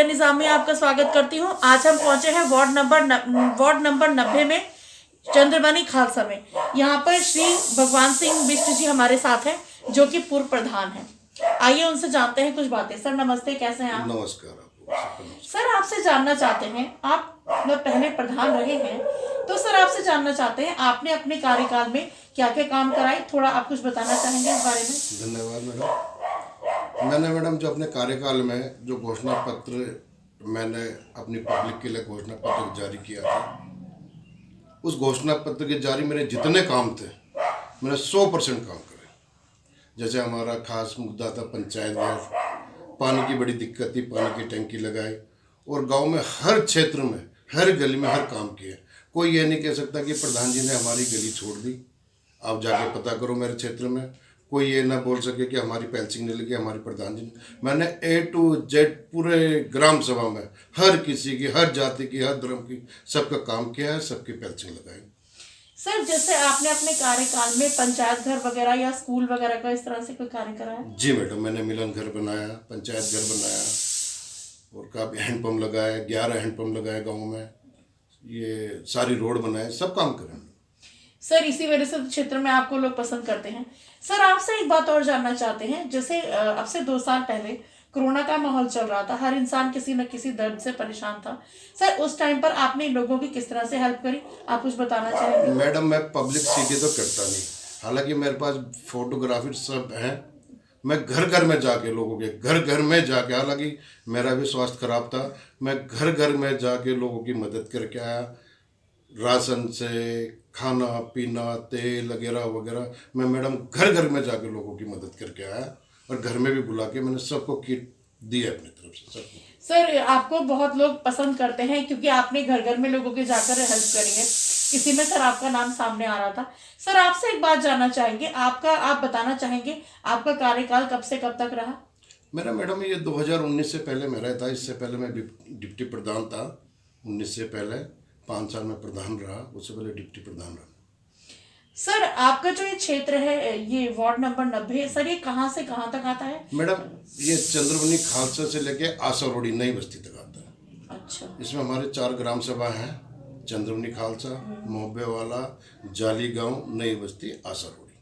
निज़ाम में आपका स्वागत करती हूँ। आज हम पहुँचे हैं वार्ड नंबर 90 में, चंद्रमणि खालसा में। यहाँ पर श्री भगवान सिंह बिष्ट जी हमारे साथ हैं, जो कि पूर्व प्रधान हैं। आइए उनसे जानते हैं कुछ बातें। सर नमस्ते, कैसे हैं आप? नमस्कार आपको। सर आपसे जानना चाहते हैं, आप पहले प्रधान रहे हैं, तो सर आपसे जानना चाहते हैं आपने अपने कार्यकाल में क्या क्या काम कराए, थोड़ा आप कुछ बताना चाहेंगे इस बारे में? धन्यवाद मैडम। मैंने मैडम जो अपने कार्यकाल में जो घोषणा पत्र मैंने अपनी पब्लिक के लिए घोषणा पत्र जारी किया था, उस घोषणा पत्र के जारी मेरे जितने काम थे मैंने 100% काम करे। जैसे हमारा खास मुद्दा था पंचायत घर, पानी की बड़ी दिक्कत थी, पानी की टंकी लगाई और गांव में हर क्षेत्र में हर गली में हर काम किए। कोई ये नहीं कह सकता कि प्रधान जी ने हमारी गली छोड़ दी। आप जाके पता करो मेरे क्षेत्र में, कोई ये ना बोल सके कि हमारी पैल्सिंग नहीं लगी, हमारी प्रधान जी ने। मैंने A to Z पूरे ग्राम सभा में हर किसी की, हर जाति की, हर धर्म की, सबका काम किया है, सबकी पैल्सिंग लगाई। सर जैसे आपने अपने कार्यकाल में पंचायत घर वगैरह या स्कूल वगैरह का इस तरह से कोई कार्य करा है? जी मैडम, मैंने मिलन घर बनाया, पंचायत घर बनाया और काफ़ी हैंडपम्प लगाया, 11 हैंडपम्प लगाए गाँव में, ये सारी रोड बनाए, सब काम करें। सर इसी वजह से क्षेत्र में आपको लोग पसंद करते हैं। सर आपसे एक बात और जानना चाहते हैं, जैसे अब से 2 साल पहले कोरोना का माहौल चल रहा था, हर इंसान किसी न किसी दर्द से परेशान था। सर उस टाइम पर आपने लोगों की किस तरह से हेल्प करी, आप कुछ बताना चाहेंगे? मैडम मैं पब्लिक सीटी तो करता नहीं, हालांकि मेरे पास फोटोग्राफर सब हैं। मैं घर घर में जाके लोगों के घर में जाके, हालांकि मेरा भी स्वास्थ्य खराब था, मैं घर में जाके लोगों की मदद करके आया। राशन से खाना पीना, तेल वगैरह वगैरह, मैं मैडम घर में जाके लोगों की मदद करके आया और घर में भी बुला के मैंने सबको किट दी है अपनी तरफ से सबको। सर आपको बहुत लोग पसंद करते हैं क्योंकि आपने घर में लोगों के जाकर हेल्प करी है। इसी में सर आपका नाम सामने आ रहा था। सर आपसे एक बात जानना चाहेंगे, आप बताना चाहेंगे आपका कार्यकाल कब से कब तक रहा? मेरा मैडम ये 2019 से पहले मेरा था। इससे पहले मैं डिप्टी प्रधान था। 19 से पहले 5 साल में प्रधान रहा, उससे पहले डिप्टी प्रधान रहा। सर आपका जो ये क्षेत्र है, ये वार्ड नंबर 90, सर ये कहाँ से कहाँ तक आता है? मैडम ये चंद्रमणि खालसा से लेके आशा रोडी नई बस्ती तक आता है। अच्छा। इसमें हमारे 4 ग्राम सभा हैं, चंद्रमणि खालसा, मोहब्बे वाला, जाली गांव, नई बस्ती, आशा रोडी।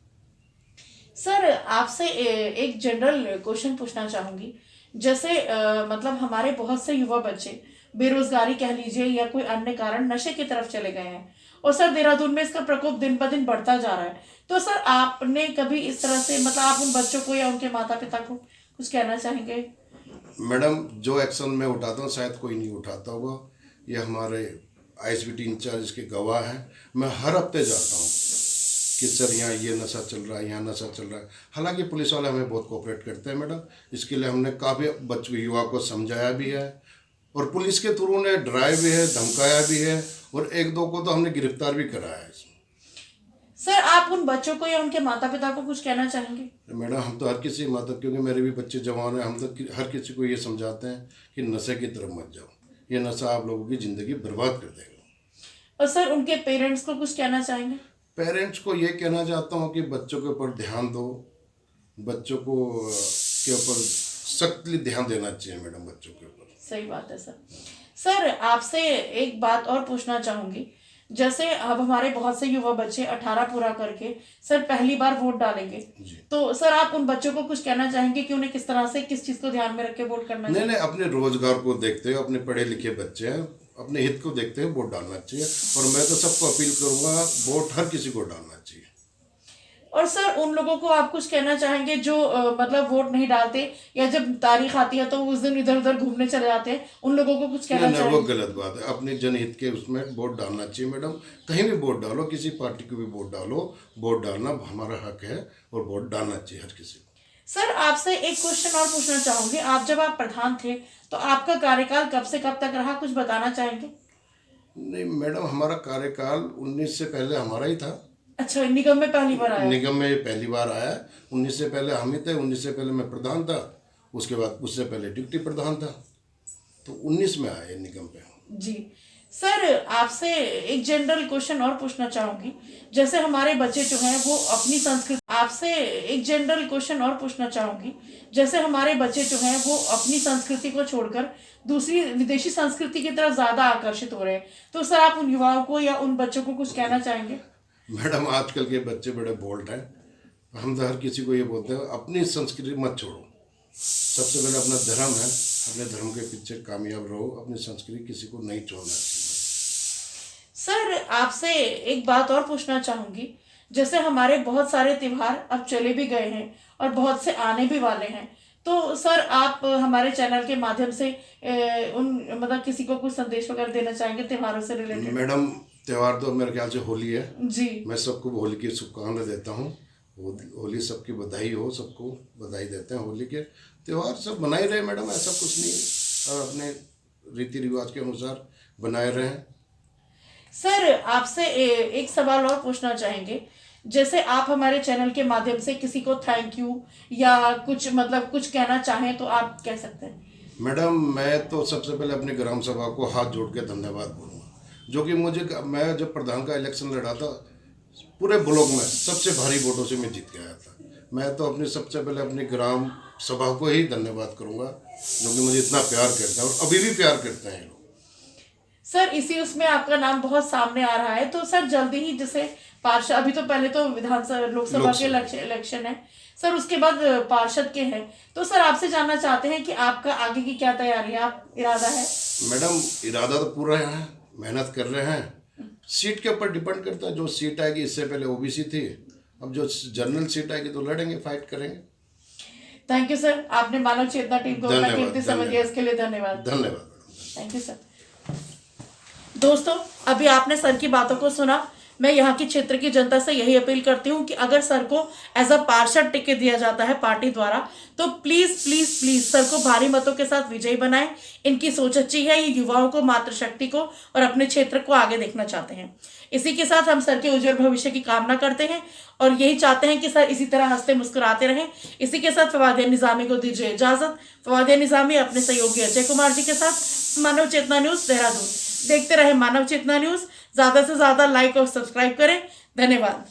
सर आपसे एक जनरल क्वेश्चन पूछना चाहूंगी। जैसे मतलब हमारे बहुत से युवा बच्चे बेरोजगारी कह लीजिए या कोई अन्य कारण नशे की तरफ चले गए हैं, और सर देहरादून में इसका प्रकोप दिन ब दिन बढ़ता जा रहा है। तो सर आपने कभी इस तरह से, मतलब आप उन बच्चों को या उनके माता पिता को कुछ कहना चाहेंगे? मैडम जो एक्शन मैं उठाता हूँ शायद कोई नहीं उठाता होगा, ये हमारे ISBT इंचार्ज के गवाह हैं। मैं हर हफ्ते जाता हूँ कि सर यहाँ ये नशा चल रहा है, यहाँ नशा चल रहा है। हालांकि पुलिस वाले हमें बहुत कोऑपरेट करते हैं मैडम, इसके लिए हमने काफ़ी बच्चों युवा को समझाया भी है और पुलिस के थ्रू ने डराया भी है, धमकाया भी है और 1-2 को तो हमने गिरफ्तार भी कराया है। सर आप उन बच्चों को या उनके माता पिता को कुछ कहना चाहेंगे? मैडम हम तो हर किसी माता, क्योंकि मेरे भी बच्चे जवान हैं, हम तो हर किसी को ये समझाते हैं कि नशे की तरफ मत जाओ, ये नशा आप लोगों की ज़िंदगी बर्बाद कर देगा। और सर उनके पेरेंट्स को कुछ कहना चाहेंगे? पेरेंट्स को ये कहना चाहता हूँ कि बच्चों के ऊपर ध्यान दो, बच्चों को के ऊपर सख्तली ध्यान देना चाहिए मैडम, बच्चों के ऊपर। सही बात है सर। सर आपसे एक बात और पूछना चाहूंगी, जैसे अब हमारे बहुत से युवा बच्चे 18 पूरा करके सर पहली बार वोट डालेंगे, तो सर आप उन बच्चों को कुछ कहना चाहेंगे कि उन्हें किस तरह से, किस चीज को ध्यान में रख के वोट करना चाहिए? नहीं, अपने रोजगार को देखते हुए, अपने पढ़े लिखे बच्चे हैं, अपने हित को देखते हुए वोट डालना चाहिए। और मैं तो सबको अपील करूंगा, वोट हर किसी को डालना चाहिए। और सर उन लोगों को आप कुछ कहना चाहेंगे जो मतलब वोट नहीं डालते, या जब तारीख आती है तो उस दिन इधर उधर घूमने चले जाते हैं, उन लोगों को कुछ कहना चाहेंगे? वो गलत बात है। अपने जनहित के उसमें वोट डालना चाहिए मैडम। कहीं भी वोट डालो, किसी पार्टी को भी वोट डालो, वोट डालना हमारा हक है और वोट डालना चाहिए हर किसी को। सर आपसे एक क्वेश्चन और पूछना चाहूंगी, आप जब आप प्रधान थे तो आपका कार्यकाल कब से कब तक रहा, कुछ बताना चाहेंगे? नहीं मैडम, हमारा कार्यकाल 19 से पहले हमारा ही था। अच्छा, निगम में पहली बार आया? निगम में पहली बार आया। 19 से पहले हम ही थे, 19 से पहले मैं प्रधान था, उसके बाद उससे पहले डिप्टी प्रधान था, तो 19 में आए निगम पे। जी सर आपसे एक जनरल क्वेश्चन और पूछना चाहूंगी, जैसे हमारे बच्चे जो हैं वो अपनी संस्कृति, आपसे एक जनरल क्वेश्चन और पूछना चाहूंगी। जैसे हमारे बच्चे जो हैं वो अपनी संस्कृति को छोड़कर दूसरी विदेशी संस्कृति की तरफ ज्यादा आकर्षित हो रहे हैं, तो सर आप उन युवाओं को या उन बच्चों को कुछ कहना चाहेंगे? मैडम आजकल के बच्चे बड़े बोल्ड हैं। हम तो हर किसी को ये बोलते हैं अपनी संस्कृति मत छोड़ो। सबसे पहले अपना धर्म है, अपने धर्म के पीछे कामयाब रहो, अपनी संस्कृति किसी को नहीं छोड़ना चाहिए। सर आपसे एक बात और पूछना चाहूंगी। जैसे हमारे बहुत सारे त्योहार अब चले भी गए हैं और बहुत से आने भी वाले हैं, तो सर आप हमारे चैनल के माध्यम से उन मतलब किसी को कुछ संदेश वगैरह देना चाहेंगे त्योहारों से रिलेटेड? मैडम त्यौहार तो मेरे ख्याल से होली है। जी। मैं सबको होली की शुभकामनाएं देता हूँ। होली सबकी बधाई हो, सबको बधाई देते हैं। होली के त्यौहार सब बनाए रहे मैडम, ऐसा कुछ नहीं है, और अपने रीति रिवाज के अनुसार बनाए रहें। सर आपसे एक सवाल और पूछना चाहेंगे। जैसे आप हमारे चैनल के माध्यम से किसी को थैंक यू या कुछ मतलब कुछ कहना चाहें तो आप कह सकते हैं। मैडम मैं तो सबसे पहले अपनी ग्राम सभा को हाथ जोड़ के धन्यवाद बोलूँगा, जो कि मैं जब प्रधान का इलेक्शन लड़ा था पूरे ब्लॉक में सबसे भारी वोटों से मैं जीत के आया था। मैं तो सबसे पहले अपनी ग्राम सभा को ही धन्यवाद करूँगा, जो कि मुझे इतना प्यार करता है और अभी भी प्यार करते हैं लोग। सर इसी उसमें आपका नाम बहुत सामने आ रहा है, तो सर जल्दी ही जैसे पार्षद, अभी तो पहले तो विधानसभा लोकसभा के इलेक्शन है सर, उसके बाद पार्षद के हैं, तो सर आपसे जानना चाहते हैं कि आपका आगे की क्या तैयारी है, आप इरादा है? मैडम इरादा तो पूरा है, मेहनत कर रहे हैं। सीट के ऊपर डिपेंड करता है, जो सीट आएगी। इससे पहले ओबीसी थी, अब जो जनरल सीट आएगी तो लड़ेंगे, फाइट करेंगे। थैंक यू सर, आपने मानव चेतना टीम को अपना कीमती समय दिया, इसके लिए धन्यवाद। धन्यवाद। Thank you sir. दोस्तों अभी आपने सर की बातों को सुना। मैं यहाँ की क्षेत्र की जनता से यही अपील करती हूँ कि अगर सर को एज अ पार्षद टिकट दिया जाता है पार्टी द्वारा, तो प्लीज प्लीज प्लीज सर को भारी मतों के साथ विजयी बनाएं। इनकी सोच अच्छी है, ये युवाओं को, मातृशक्ति को और अपने क्षेत्र को आगे देखना चाहते हैं। इसी के साथ हम सर के उज्जवल भविष्य की कामना करते हैं और यही चाहते हैं कि सर इसी तरह हंसते मुस्कुराते रहें। इसी के साथ फवादिया निजामी को दीजिए इजाजत। फवादिया निजामी अपने सहयोगी अजय कुमार जी के साथ, मानव चेतना न्यूज देहरादून। देखते रहे मानव चेतना न्यूज, ज्यादा से ज्यादा लाइक और सब्सक्राइब करें। धन्यवाद।